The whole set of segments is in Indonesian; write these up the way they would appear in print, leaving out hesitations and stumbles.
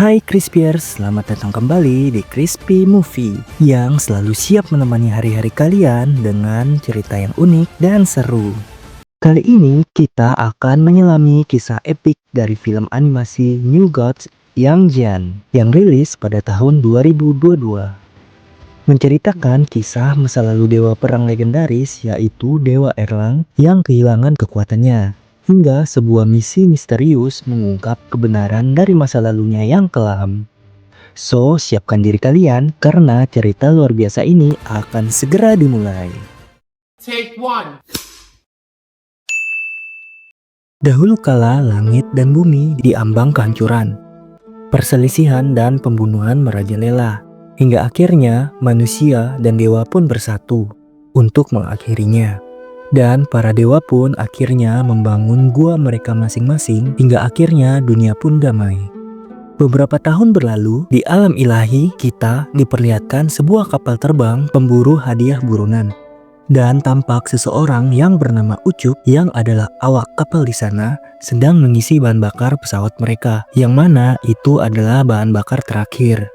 Hai Crispiers, selamat datang kembali di Crispy Movie yang selalu siap menemani hari-hari kalian dengan cerita yang unik dan seru. Kali ini kita akan menyelami kisah epik dari film animasi New Gods Yang Jian yang rilis pada tahun 2022. Menceritakan kisah masa lalu dewa perang legendaris yaitu Dewa Erlang yang kehilangan kekuatannya. Hingga sebuah misi misterius mengungkap kebenaran dari masa lalunya yang kelam. So, siapkan diri kalian karena cerita luar biasa ini akan segera dimulai. Take one. Dahulu kala langit dan bumi diambang kehancuran, perselisihan dan pembunuhan merajalela. Hingga akhirnya manusia dan dewa pun bersatu untuk mengakhirinya. Dan para dewa pun akhirnya membangun gua mereka masing-masing hingga akhirnya dunia pun damai. Beberapa tahun berlalu, di alam ilahi kita diperlihatkan sebuah kapal terbang pemburu hadiah buronan. Dan tampak seseorang yang bernama Ucup yang adalah awak kapal di sana sedang mengisi bahan bakar pesawat mereka, yang mana itu adalah bahan bakar terakhir.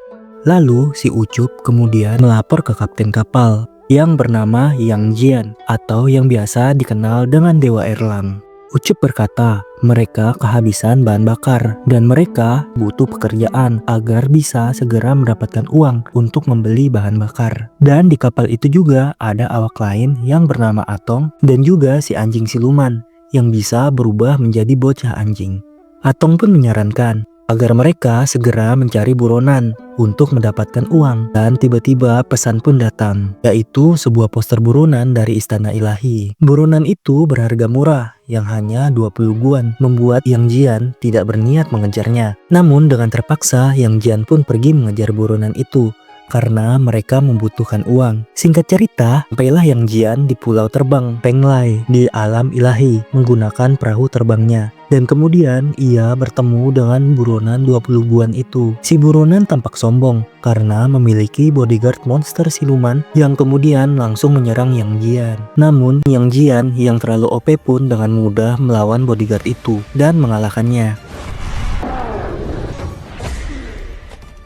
Lalu si Ucup kemudian melapor ke kapten kapal yang bernama Yang Jian atau yang biasa dikenal dengan Dewa Erlang. Ucup berkata mereka kehabisan bahan bakar dan mereka butuh pekerjaan agar bisa segera mendapatkan uang untuk membeli bahan bakar. Dan di kapal itu juga ada awak lain yang bernama Atong dan juga si anjing siluman yang bisa berubah menjadi bocah anjing. Atong pun menyarankan agar mereka segera mencari buronan untuk mendapatkan uang. Dan tiba-tiba pesan pun datang, yaitu sebuah poster buronan dari istana ilahi. Buronan itu berharga murah yang hanya 20 guan, membuat Yang Jian tidak berniat mengejarnya. Namun dengan terpaksa Yang Jian pun pergi mengejar buronan itu karena mereka membutuhkan uang. Singkat cerita, sampailah Yang Jian di pulau terbang Penglai di alam ilahi menggunakan perahu terbangnya. Dan kemudian ia bertemu dengan buronan 20 guan itu. Si buronan tampak sombong karena memiliki bodyguard monster siluman yang kemudian langsung menyerang Yang Jian. Namun Yang Jian yang terlalu OP pun dengan mudah melawan bodyguard itu dan mengalahkannya.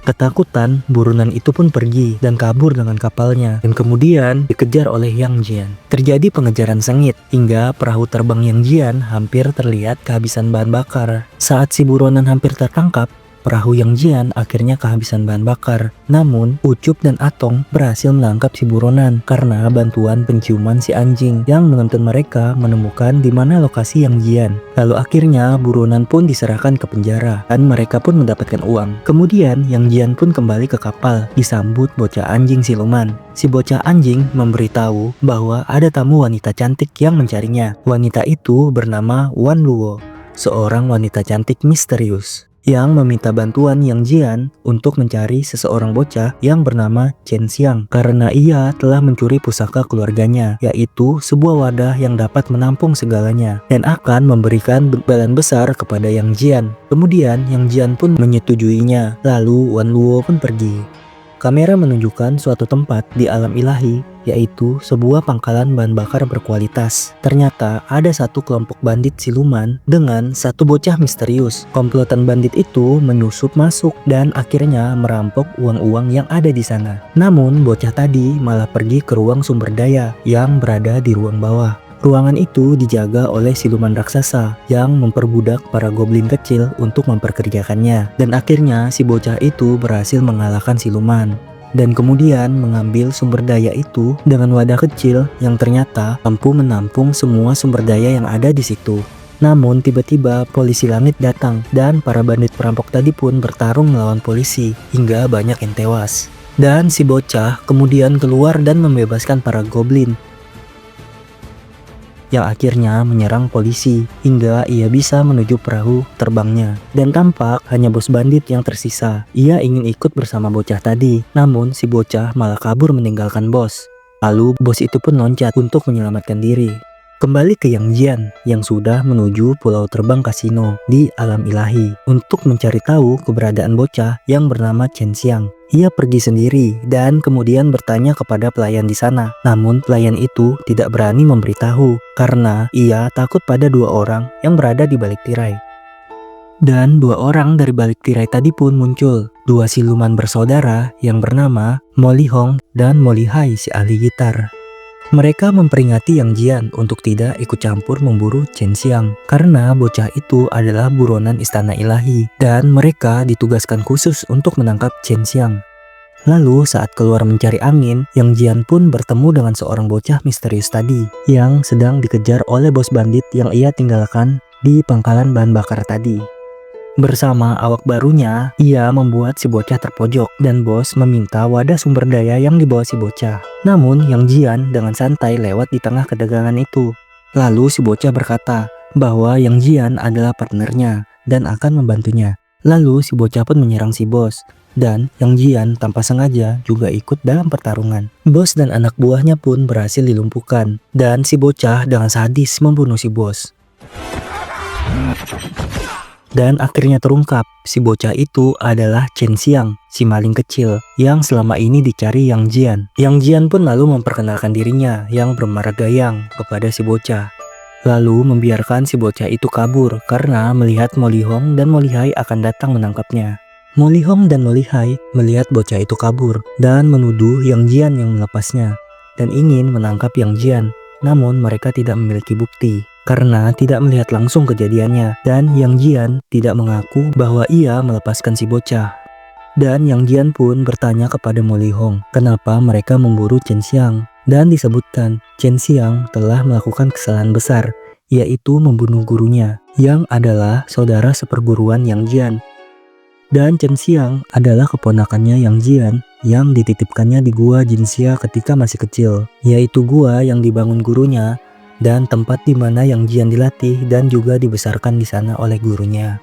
Ketakutan, buronan itu pun pergi dan kabur dengan kapalnya dan kemudian dikejar oleh Yang Jian. Terjadi pengejaran sengit hingga perahu terbang Yang Jian hampir terlihat kehabisan bahan bakar. Saat si buronan hampir tertangkap, perahu Yang Jian akhirnya kehabisan bahan bakar. Namun, Ucup dan Atong berhasil menangkap si buronan karena bantuan penciuman si anjing yang menuntun mereka menemukan di mana lokasi Yang Jian. Lalu akhirnya buronan pun diserahkan ke penjara dan mereka pun mendapatkan uang. Kemudian Yang Jian pun kembali ke kapal disambut bocah anjing siluman. Si bocah anjing memberitahu bahwa ada tamu wanita cantik yang mencarinya. Wanita itu bernama Wan Luo, seorang wanita cantik misterius yang meminta bantuan Yang Jian untuk mencari seseorang bocah yang bernama Chen Xiang karena ia telah mencuri pusaka keluarganya, yaitu sebuah wadah yang dapat menampung segalanya dan akan memberikan imbalan besar kepada Yang Jian. Kemudian Yang Jian pun menyetujuinya, lalu Wan Luo pun pergi. Kamera menunjukkan suatu tempat di alam ilahi, yaitu sebuah pangkalan bahan bakar berkualitas. Ternyata ada satu kelompok bandit siluman dengan satu bocah misterius. Komplotan bandit itu menyusup masuk dan akhirnya merampok uang-uang yang ada di sana. Namun bocah tadi malah pergi ke ruang sumber daya yang berada di ruang bawah. Ruangan itu dijaga oleh siluman raksasa yang memperbudak para goblin kecil untuk memperkerjakannya. Dan akhirnya si bocah itu berhasil mengalahkan siluman. Dan kemudian mengambil sumber daya itu dengan wadah kecil yang ternyata mampu menampung semua sumber daya yang ada di situ. Namun tiba-tiba polisi langit datang dan para bandit perampok tadi pun bertarung melawan polisi hingga banyak yang tewas. Dan si bocah kemudian keluar dan membebaskan para goblin yang akhirnya menyerang polisi hingga ia bisa menuju perahu terbangnya. Dan tampak hanya bos bandit yang tersisa. Ia ingin ikut bersama bocah tadi, namun si bocah malah kabur meninggalkan bos. Lalu bos itu pun loncat untuk menyelamatkan diri. Kembali ke Yang Jian yang sudah menuju pulau terbang kasino di alam ilahi untuk mencari tahu keberadaan bocah yang bernama Chen Xiang. Ia pergi sendiri dan kemudian bertanya kepada pelayan di sana. Namun pelayan itu tidak berani memberitahu karena ia takut pada dua orang yang berada di balik tirai. Dan dua orang dari balik tirai tadi pun muncul. Dua siluman bersaudara yang bernama Molly Hong dan Molly Hai si ahli gitar. Mereka memperingati Yang Jian untuk tidak ikut campur memburu Chen Xiang karena bocah itu adalah buronan istana ilahi dan mereka ditugaskan khusus untuk menangkap Chen Xiang. Lalu saat keluar mencari angin, Yang Jian pun bertemu dengan seorang bocah misterius tadi yang sedang dikejar oleh bos bandit yang ia tinggalkan di pangkalan bahan bakar tadi. Bersama awak barunya, ia membuat si bocah terpojok dan bos meminta wadah sumber daya yang dibawa si bocah. Namun Yang Jian dengan santai lewat di tengah kedagangan itu. Lalu si bocah berkata bahwa Yang Jian adalah partnernya dan akan membantunya. Lalu si bocah pun menyerang si bos. Dan Yang Jian tanpa sengaja juga ikut dalam pertarungan. Bos dan anak buahnya pun berhasil dilumpuhkan. Dan si bocah dengan sadis membunuh si bos. Dan akhirnya terungkap, si bocah itu adalah Chen Xiang, si maling kecil yang selama ini dicari Yang Jian. Yang Jian pun lalu memperkenalkan dirinya yang bermerek gayang kepada si bocah. Lalu membiarkan si bocah itu kabur karena melihat Molly Hong dan Molly Hai akan datang menangkapnya. Molly Hong dan Molly Hai melihat bocah itu kabur dan menuduh Yang Jian yang melepasnya dan ingin menangkap Yang Jian. Namun mereka tidak memiliki bukti karena tidak melihat langsung kejadiannya dan Yang Jian tidak mengaku bahwa ia melepaskan si bocah. Dan Yang Jian pun bertanya kepada Molly Hong kenapa mereka memburu Chen Xiang dan disebutkan Chen Xiang telah melakukan kesalahan besar yaitu membunuh gurunya yang adalah saudara seperguruan Yang Jian. Dan Chen Xiang adalah keponakannya Yang Jian yang dititipkannya di gua Jinxia ketika masih kecil, yaitu gua yang dibangun gurunya dan tempat di mana Yang Jian dilatih dan juga dibesarkan di sana oleh gurunya.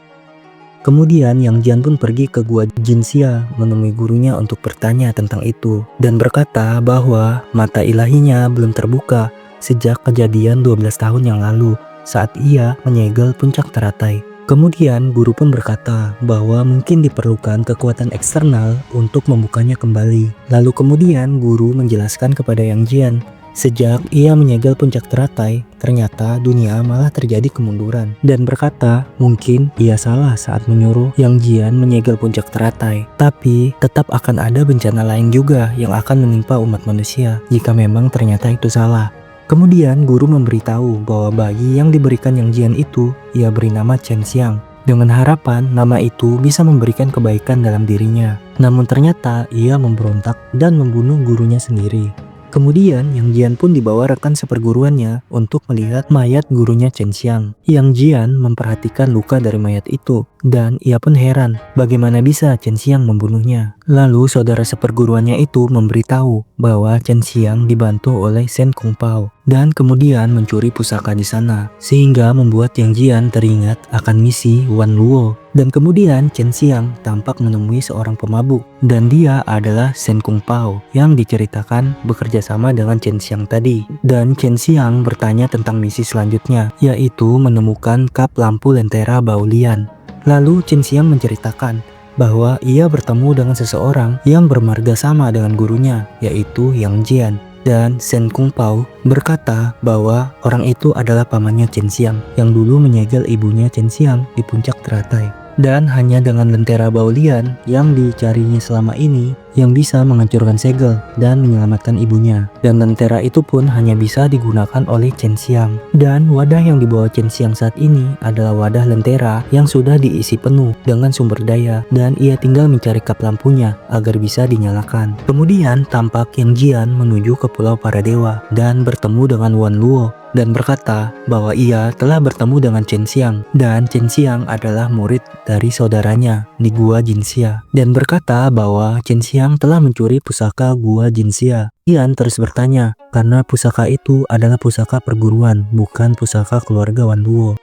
Kemudian Yang Jian pun pergi ke gua Jinxia menemui gurunya untuk bertanya tentang itu dan berkata bahwa mata ilahinya belum terbuka sejak kejadian 12 tahun yang lalu saat ia menyegel puncak teratai. Kemudian guru pun berkata bahwa mungkin diperlukan kekuatan eksternal untuk membukanya kembali. Lalu kemudian guru menjelaskan kepada Yang Jian, sejak ia menyegel puncak teratai, ternyata dunia malah terjadi kemunduran. Dan berkata mungkin ia salah saat menyuruh Yang Jian menyegel puncak teratai. Tapi tetap akan ada bencana lain juga yang akan menimpa umat manusia jika memang ternyata itu salah. Kemudian guru memberitahu bahwa bayi yang diberikan Yang Jian itu ia beri nama Chen Xiang dengan harapan nama itu bisa memberikan kebaikan dalam dirinya. Namun ternyata ia memberontak dan membunuh gurunya sendiri. Kemudian Yang Jian pun dibawa rekan seperguruannya untuk melihat mayat gurunya Chen Xiang. Yang Jian memperhatikan luka dari mayat itu dan ia pun heran bagaimana bisa Chen Xiang membunuhnya. Lalu saudara seperguruannya itu memberitahu bahwa Chen Xiang dibantu oleh Shen Kung Pao dan kemudian mencuri pusaka di sana sehingga membuat Yang Jian teringat akan misi Wan Luo. Dan kemudian Chen Xiang tampak menemui seorang pemabuk dan dia adalah Shen Kung Pao yang diceritakan bekerja sama dengan Chen Xiang tadi. Dan Chen Xiang bertanya tentang misi selanjutnya yaitu menemukan kap lampu lentera Baolian. Lalu Chen Xiang menceritakan bahwa ia bertemu dengan seseorang yang bermarga sama dengan gurunya yaitu Yang Jian. Dan Shen Kung Pao berkata bahwa orang itu adalah pamannya Chen Xiang yang dulu menyegel ibunya Chen Xiang di puncak teratai. Dan hanya dengan lentera Baolian yang dicarinya selama ini yang bisa menghancurkan segel dan menyelamatkan ibunya. Dan lentera itu pun hanya bisa digunakan oleh Chen Xiang. Dan wadah yang dibawa Chen Xiang saat ini adalah wadah lentera yang sudah diisi penuh dengan sumber daya dan ia tinggal mencari kap lampunya agar bisa dinyalakan. Kemudian tampak Yang Jian menuju ke Pulau Para Dewa dan bertemu dengan Wan Luo dan berkata bahwa ia telah bertemu dengan Chen Xiang dan Chen Xiang adalah murid dari saudaranya di gua Jinxia dan berkata bahwa Chen Xiang telah mencuri pusaka gua Jinxia. Jian terus bertanya karena pusaka itu adalah pusaka perguruan bukan pusaka keluarga Wan Luo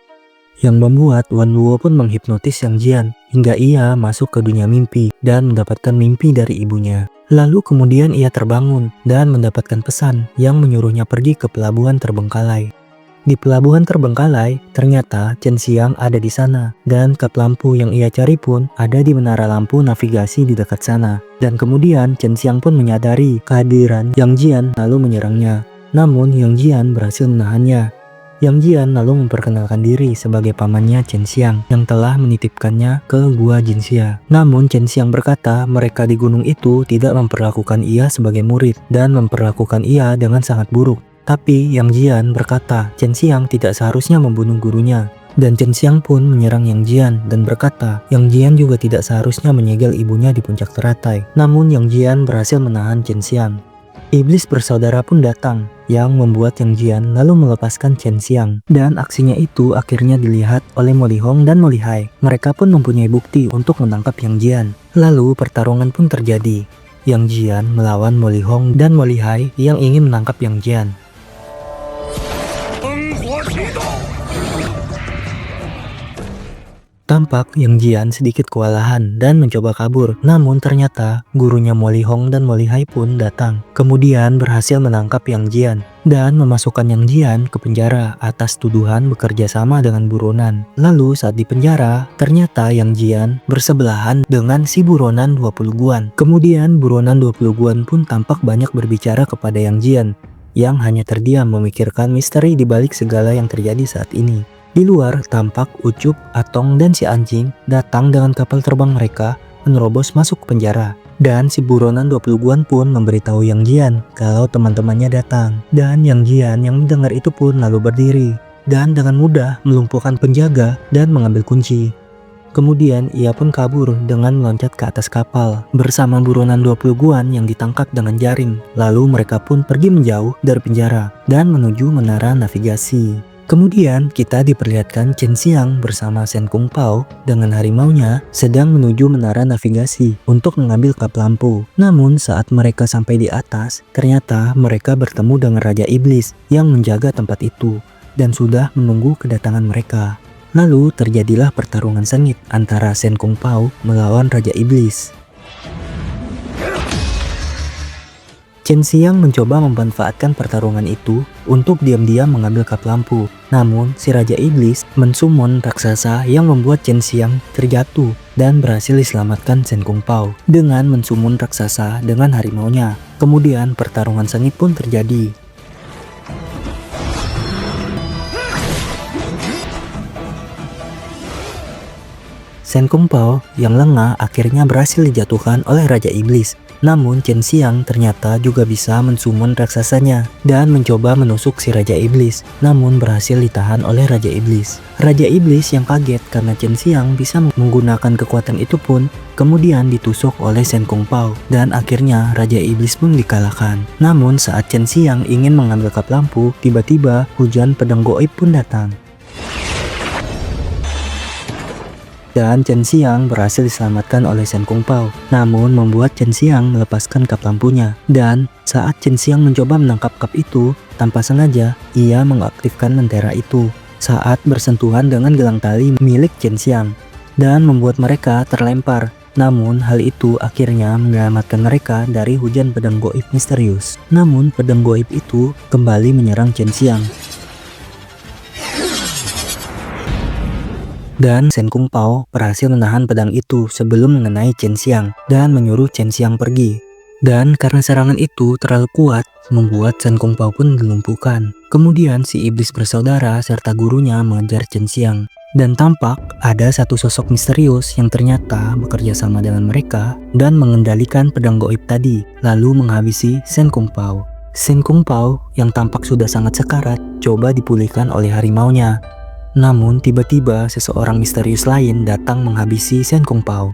yang membuat Wan Luo pun menghipnotis Yang Jian hingga ia masuk ke dunia mimpi dan mendapatkan mimpi dari ibunya. Lalu kemudian ia terbangun dan mendapatkan pesan yang menyuruhnya pergi ke pelabuhan terbengkalai. Di pelabuhan terbengkalai, ternyata Chen Xiang ada di sana dan kap lampu yang ia cari pun ada di menara lampu navigasi di dekat sana. Dan kemudian Chen Xiang pun menyadari kehadiran Yang Jian lalu menyerangnya. Namun Yang Jian berhasil menahannya. Yang Jian lalu memperkenalkan diri sebagai pamannya Chen Xiang yang telah menitipkannya ke gua Jinxia. Namun Chen Xiang berkata mereka di gunung itu tidak memperlakukan ia sebagai murid dan memperlakukan ia dengan sangat buruk. Tapi Yang Jian berkata Chen Xiang tidak seharusnya membunuh gurunya. Dan Chen Xiang pun menyerang Yang Jian dan berkata Yang Jian juga tidak seharusnya menyegel ibunya di puncak teratai. Namun Yang Jian berhasil menahan Chen Xiang. Iblis bersaudara pun datang yang membuat Yang Jian lalu melepaskan Chen Xiang. Dan aksinya itu akhirnya dilihat oleh Mo Lihong dan Mo Lihai. Mereka pun mempunyai bukti untuk menangkap Yang Jian. Lalu pertarungan pun terjadi. Yang Jian melawan Mo Lihong dan Mo Lihai yang ingin menangkap Yang Jian. Tampak Yang Jian sedikit kewalahan dan mencoba kabur, namun ternyata gurunya Mo Lihong dan Mo Lihai pun datang. Kemudian berhasil menangkap Yang Jian dan memasukkan Yang Jian ke penjara atas tuduhan bekerja sama dengan buronan. Lalu saat di penjara, ternyata Yang Jian bersebelahan dengan si buronan 20 guan. Kemudian buronan 20 guan pun tampak banyak berbicara kepada Yang Jian yang hanya terdiam memikirkan misteri di balik segala yang terjadi saat ini. Di luar tampak Ucup, Atong, dan si anjing datang dengan kapal terbang mereka menerobos masuk ke penjara. Dan si buronan 20 guan pun memberitahu Yang Jian kalau teman-temannya datang. Dan Yang Jian yang mendengar itu pun lalu berdiri dan dengan mudah melumpuhkan penjaga dan mengambil kunci. Kemudian ia pun kabur dengan meloncat ke atas kapal bersama buronan 20 guan yang ditangkap dengan jaring. Lalu mereka pun pergi menjauh dari penjara dan menuju menara navigasi. Kemudian kita diperlihatkan Chen Xiang bersama Shen Kung Pao dengan harimaunya sedang menuju menara navigasi untuk mengambil kap lampu. Namun saat mereka sampai di atas, ternyata mereka bertemu dengan Raja Iblis yang menjaga tempat itu dan sudah menunggu kedatangan mereka. Lalu terjadilah pertarungan sengit antara Shen Kung Pao melawan Raja Iblis. Chen Xiang mencoba memanfaatkan pertarungan itu untuk diam-diam mengambil kap lampu. Namun, si Raja Iblis mensummon raksasa yang membuat Chen Xiang terjatuh dan berhasil diselamatkan Shen Kung Pao dengan mensummon raksasa dengan harimaunya. Kemudian pertarungan sengit pun terjadi. Shen Kung Pao yang lengah akhirnya berhasil dijatuhkan oleh Raja Iblis. Namun Chen Xiang ternyata juga bisa mensummon raksasanya dan mencoba menusuk si Raja Iblis, namun berhasil ditahan oleh Raja Iblis. Raja Iblis yang kaget karena Chen Xiang bisa menggunakan kekuatan itu pun kemudian ditusuk oleh Shen Kung Pao dan akhirnya Raja Iblis pun dikalahkan. Namun saat Chen Xiang ingin mengambil kap lampu, tiba-tiba hujan pedang goib pun datang. Dan Chen Xiang berhasil diselamatkan oleh Shen Kung Pao, namun membuat Chen Xiang melepaskan kap lampunya. Dan saat Chen Xiang mencoba menangkap kap itu, tanpa sengaja ia mengaktifkan lentera itu saat bersentuhan dengan gelang tali milik Chen Xiang dan membuat mereka terlempar. Namun hal itu akhirnya menyelamatkan mereka dari hujan pedang goib misterius. Namun pedang goib itu kembali menyerang Chen Xiang. Dan Shen Kung Pao berhasil menahan pedang itu sebelum mengenai Chen Xiang dan menyuruh Chen Xiang pergi. Dan karena serangan itu terlalu kuat, membuat Shen Kung Pao pun dilumpuhkan. Kemudian si iblis bersaudara serta gurunya mengejar Chen Xiang. Dan tampak ada satu sosok misterius yang ternyata bekerja sama dengan mereka dan mengendalikan pedang goib tadi, lalu menghabisi Shen Kung Pao. Shen Kung Pao yang tampak sudah sangat sekarat coba dipulihkan oleh harimaunya. Namun tiba-tiba seseorang misterius lain datang menghabisi Shen Kung Pao.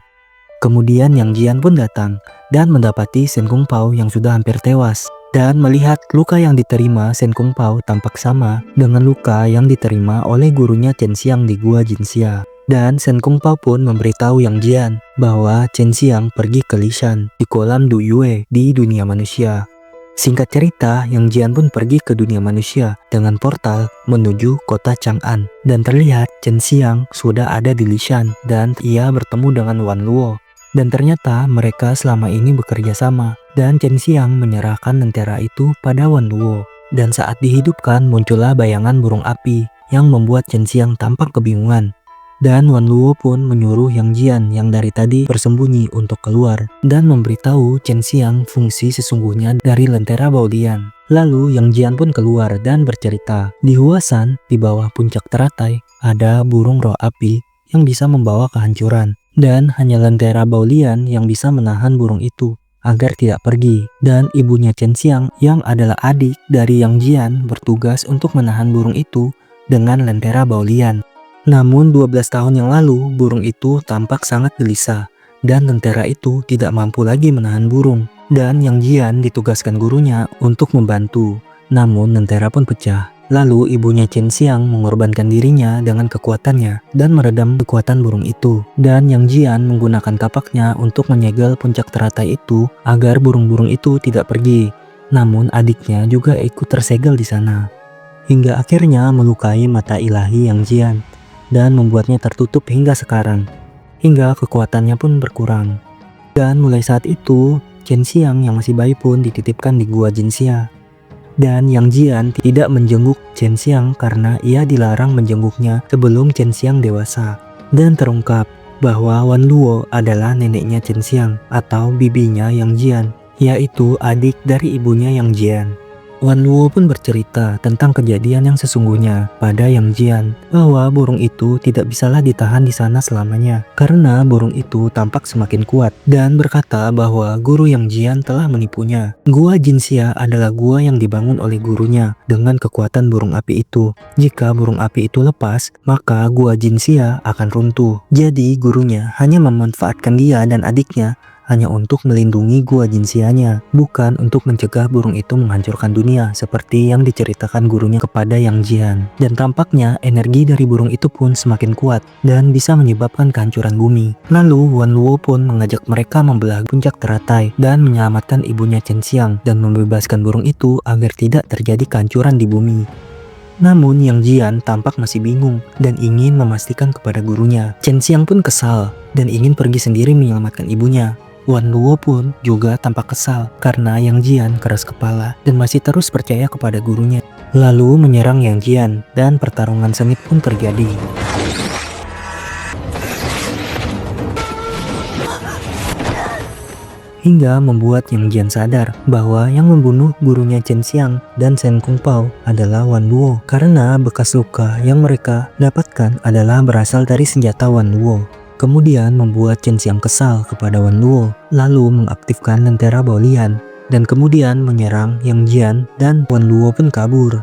Kemudian Yang Jian pun datang dan mendapati Shen Kung Pao yang sudah hampir tewas. Dan melihat luka yang diterima Shen Kung Pao tampak sama dengan luka yang diterima oleh gurunya Chen Xiang di Gua Jinxia. Dan Shen Kung Pao pun memberitahu Yang Jian bahwa Chen Xiang pergi ke Lishan di kolam Du Yue di dunia manusia. Singkat cerita, Yang Jian pun pergi ke dunia manusia dengan portal menuju kota Chang'an. Dan terlihat Chen Xiang sudah ada di Lishan dan ia bertemu dengan Wan Luo. Dan ternyata mereka selama ini bekerja sama. Dan Chen Xiang menyerahkan lentera itu pada Wan Luo. Dan saat dihidupkan muncullah bayangan burung api yang membuat Chen Xiang tampak kebingungan. Dan Wan Luo pun menyuruh Yang Jian yang dari tadi bersembunyi untuk keluar dan memberitahu Chen Xiang fungsi sesungguhnya dari Lentera Baolian. Lalu Yang Jian pun keluar dan bercerita, di Huasan, di bawah puncak teratai, ada burung roh api yang bisa membawa kehancuran. Dan hanya Lentera Baolian yang bisa menahan burung itu agar tidak pergi. Dan ibunya Chen Xiang yang adalah adik dari Yang Jian bertugas untuk menahan burung itu dengan Lentera Baolian. Namun 12 tahun yang lalu burung itu tampak sangat gelisah dan lentera itu tidak mampu lagi menahan burung. Dan Yang Jian ditugaskan gurunya untuk membantu. Namun lentera pun pecah. Lalu ibunya Chen Xiang mengorbankan dirinya dengan kekuatannya dan meredam kekuatan burung itu. Dan Yang Jian menggunakan kapaknya untuk menyegel puncak teratai itu agar burung-burung itu tidak pergi. Namun adiknya juga ikut tersegel di sana. Hingga akhirnya melukai mata ilahi Yang Jian dan membuatnya tertutup hingga sekarang. Hingga kekuatannya pun berkurang. Dan mulai saat itu, Chen Xiang yang masih bayi pun dititipkan di Gua Jinxia. Dan Yang Jian tidak menjenguk Chen Xiang karena ia dilarang menjenguknya sebelum Chen Xiang dewasa. Dan terungkap bahwa Wan Luo adalah neneknya Chen Xiang atau bibinya Yang Jian, yaitu adik dari ibunya Yang Jian. Wan Luo pun bercerita tentang kejadian yang sesungguhnya pada Yang Jian, bahwa burung itu tidak bisalah ditahan di sana selamanya karena burung itu tampak semakin kuat, dan berkata bahwa guru Yang Jian telah menipunya. Gua Jinxia adalah gua yang dibangun oleh gurunya dengan kekuatan burung api itu. Jika burung api itu lepas, maka Gua Jinxia akan runtuh. Jadi gurunya hanya memanfaatkan dia dan adiknya hanya untuk melindungi Gua Jinxianya, bukan untuk mencegah burung itu menghancurkan dunia seperti yang diceritakan gurunya kepada Yang Jian. Dan tampaknya energi dari burung itu pun semakin kuat dan bisa menyebabkan kehancuran bumi. Lalu Wan Luo pun mengajak mereka membelah puncak teratai dan menyelamatkan ibunya Chen Xiang dan membebaskan burung itu agar tidak terjadi kehancuran di bumi. Namun Yang Jian tampak masih bingung dan ingin memastikan kepada gurunya. Chen Xiang pun kesal dan ingin pergi sendiri menyelamatkan ibunya. Wan Luo pun juga tampak kesal karena Yang Jian keras kepala dan masih terus percaya kepada gurunya. Lalu menyerang Yang Jian dan pertarungan sengit pun terjadi. Hingga membuat Yang Jian sadar bahwa yang membunuh gurunya Chen Xiang dan Shen Kung Pao adalah Wan Luo karena bekas luka yang mereka dapatkan adalah berasal dari senjata Wan Luo. Kemudian membuat Chen Xiang kesal kepada Wan Luo, lalu mengaktifkan Lentera Baolian dan kemudian menyerang Yang Jian dan Wan Luo pun kabur.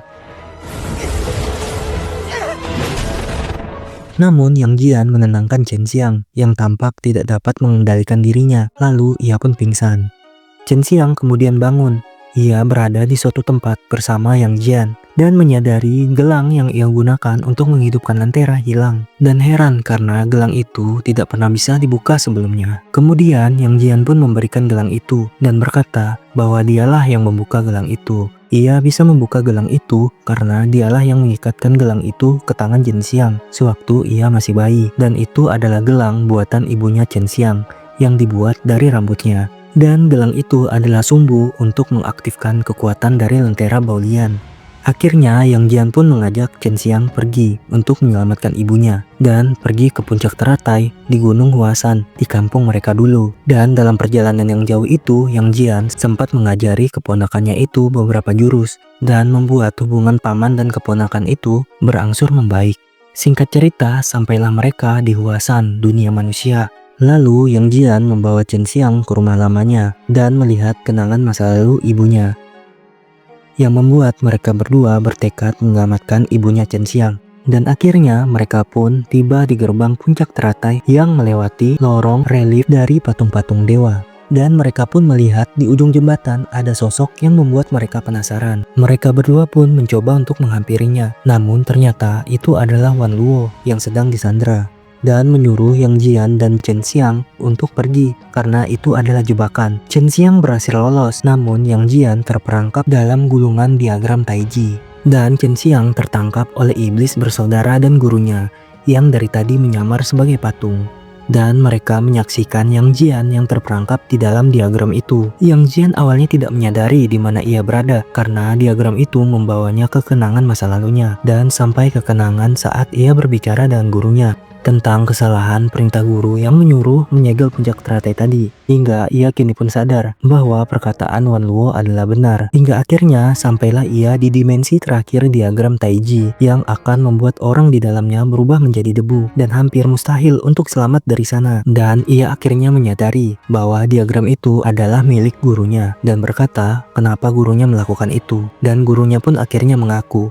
Namun Yang Jian menenangkan Chen Xiang yang tampak tidak dapat mengendalikan dirinya, lalu ia pun pingsan. Chen Xiang kemudian bangun. Ia berada di suatu tempat bersama Yang Jian dan menyadari gelang yang ia gunakan untuk menghidupkan lentera hilang. Dan heran karena gelang itu tidak pernah bisa dibuka sebelumnya. Kemudian Yang Jian pun memberikan gelang itu dan berkata bahwa dialah yang membuka gelang itu. Ia bisa membuka gelang itu karena dialah yang mengikatkan gelang itu ke tangan Chen Xiang sewaktu ia masih bayi. Dan itu adalah gelang buatan ibunya Chen Xiang yang dibuat dari rambutnya. Dan gelang itu adalah sumbu untuk mengaktifkan kekuatan dari Lentera Baolian. Akhirnya Yang Jian pun mengajak Chen Xiang pergi untuk menyelamatkan ibunya dan pergi ke puncak teratai di Gunung Huasan di kampung mereka dulu. Dan dalam perjalanan yang jauh itu Yang Jian sempat mengajari keponakannya itu beberapa jurus dan membuat hubungan paman dan keponakan itu berangsur membaik. Singkat cerita, sampailah mereka di Huasan, dunia manusia. Lalu Yang Jian membawa Chen Xiang ke rumah lamanya dan melihat kenangan masa lalu ibunya, yang membuat mereka berdua bertekad menyelamatkan ibunya Chen Xiang. Dan akhirnya mereka pun tiba di gerbang puncak teratai yang melewati lorong relief dari patung-patung dewa. Dan mereka pun melihat di ujung jembatan ada sosok yang membuat mereka penasaran. Mereka berdua pun mencoba untuk menghampirinya, namun ternyata itu adalah Wan Luo yang sedang disandra dan menyuruh Yang Jian dan Chen Xiang untuk pergi karena itu adalah jebakan. Chen Xiang berhasil lolos, namun Yang Jian terperangkap dalam gulungan diagram Taiji. Dan Chen Xiang tertangkap oleh iblis bersaudara dan gurunya yang dari tadi menyamar sebagai patung. dan mereka menyaksikan Yang Jian yang terperangkap di dalam diagram itu. Yang Jian awalnya tidak menyadari di mana ia berada karena diagram itu membawanya ke kenangan masa lalunya dan sampai ke kenangan saat ia berbicara dengan gurunya tentang kesalahan perintah guru yang menyuruh menyegel puncak teratai tadi. Hingga ia kini pun sadar bahwa perkataan Wan Luo adalah benar. Hingga akhirnya sampailah ia di dimensi terakhir diagram Taiji yang akan membuat orang di dalamnya berubah menjadi debu dan hampir mustahil untuk selamat dari sana. Dan ia akhirnya menyadari bahwa diagram itu adalah milik gurunya dan berkata kenapa gurunya melakukan itu. Dan gurunya pun akhirnya mengaku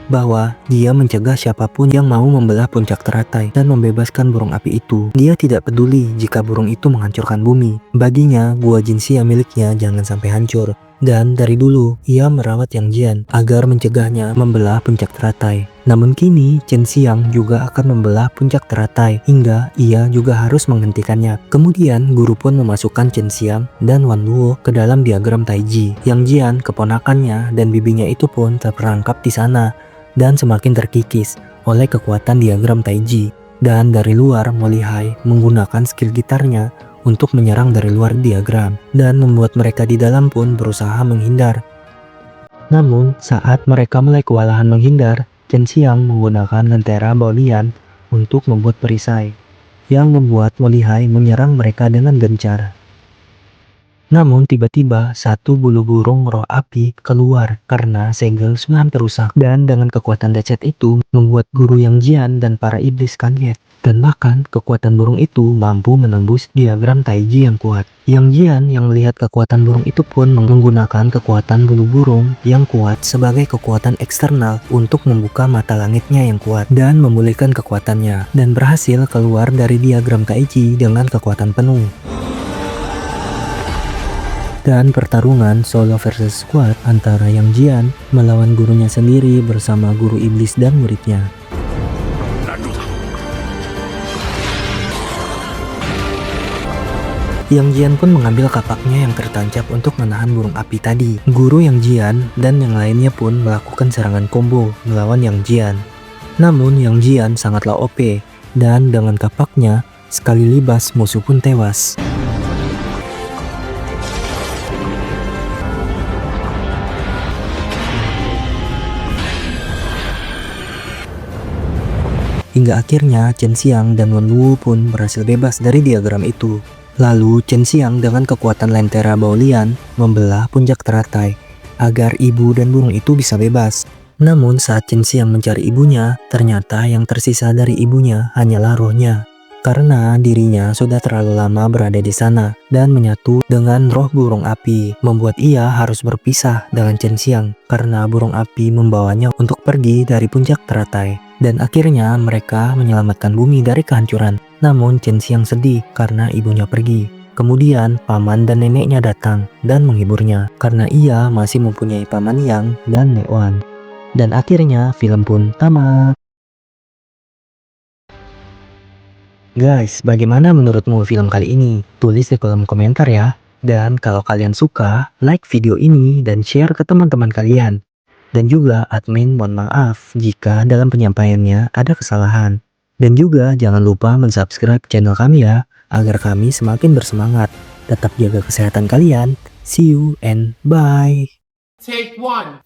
bahwa dia mencegah siapapun yang mau membelah puncak teratai dan membebaskan burung api itu. Dia tidak peduli jika burung itu menghancurkan bumi. Baginya, gua Jinxia miliknya jangan sampai hancur. Dan dari dulu, ia merawat Yang Jian agar mencegahnya membelah puncak teratai. Namun kini, Chen Xiang juga akan membelah puncak teratai hingga ia juga harus menghentikannya. Kemudian, guru pun memasukkan Chen Xiang dan Wan Luo ke dalam diagram Taiji. Yang Jian, keponakannya, dan bibinya itu pun terperangkap di sana dan semakin terkikis oleh kekuatan diagram Taiji. Dan dari luar, Mo Lihai menggunakan skill gitarnya untuk menyerang dari luar diagram dan membuat mereka di dalam pun berusaha menghindar. Namun, saat mereka mulai kewalahan menghindar, Chen Xiang menggunakan lentera Baolian untuk membuat perisai yang membuat Mo Lihai menyerang mereka dengan gencar. Namun tiba-tiba satu bulu burung roh api keluar karena segel sudah hampir rusak, dan dengan kekuatan dahsyat itu membuat guru Yang Jian dan para iblis kaget. Dan bahkan kekuatan burung itu mampu menembus diagram Taiji yang kuat. Yang Jian yang melihat kekuatan burung itu pun menggunakan kekuatan bulu burung yang kuat sebagai kekuatan eksternal untuk membuka mata langitnya yang kuat dan memulihkan kekuatannya, dan berhasil keluar dari diagram Taiji dengan kekuatan penuh. Dan pertarungan solo versus squad antara Yang Jian melawan gurunya sendiri bersama guru iblis dan muridnya. Yang Jian pun mengambil kapaknya yang tertancap untuk menahan burung api tadi. Guru Yang Jian dan yang lainnya pun melakukan serangan combo melawan Yang Jian. Namun Yang Jian sangatlah OP dan dengan kapaknya sekali libas musuh pun tewas. Hingga akhirnya Chen Xiang dan Wan Luo pun berhasil bebas dari diagram itu. Lalu Chen Xiang dengan kekuatan lentera Baolian membelah puncak teratai agar ibu dan burung itu bisa bebas. Namun saat Chen Xiang mencari ibunya, ternyata yang tersisa dari ibunya hanyalah rohnya. Karena dirinya sudah terlalu lama berada di sana dan menyatu dengan roh burung api, membuat ia harus berpisah dengan Chen Xiang karena burung api membawanya untuk pergi dari puncak teratai. Dan akhirnya mereka menyelamatkan bumi dari kehancuran. Namun Chen Xiang sedih karena ibunya pergi. Kemudian paman dan neneknya datang dan menghiburnya karena ia masih mempunyai paman Yang dan Nek Wan. Dan akhirnya film pun tamat. Guys, bagaimana menurutmu film kali ini? Tulis di kolom komentar ya. Dan kalau kalian suka, like video ini dan share ke teman-teman kalian. Dan juga admin mohon maaf jika dalam penyampaiannya ada kesalahan. Dan juga jangan lupa mensubscribe channel kami ya, agar kami semakin bersemangat. Tetap jaga kesehatan kalian. See you and bye. Take one.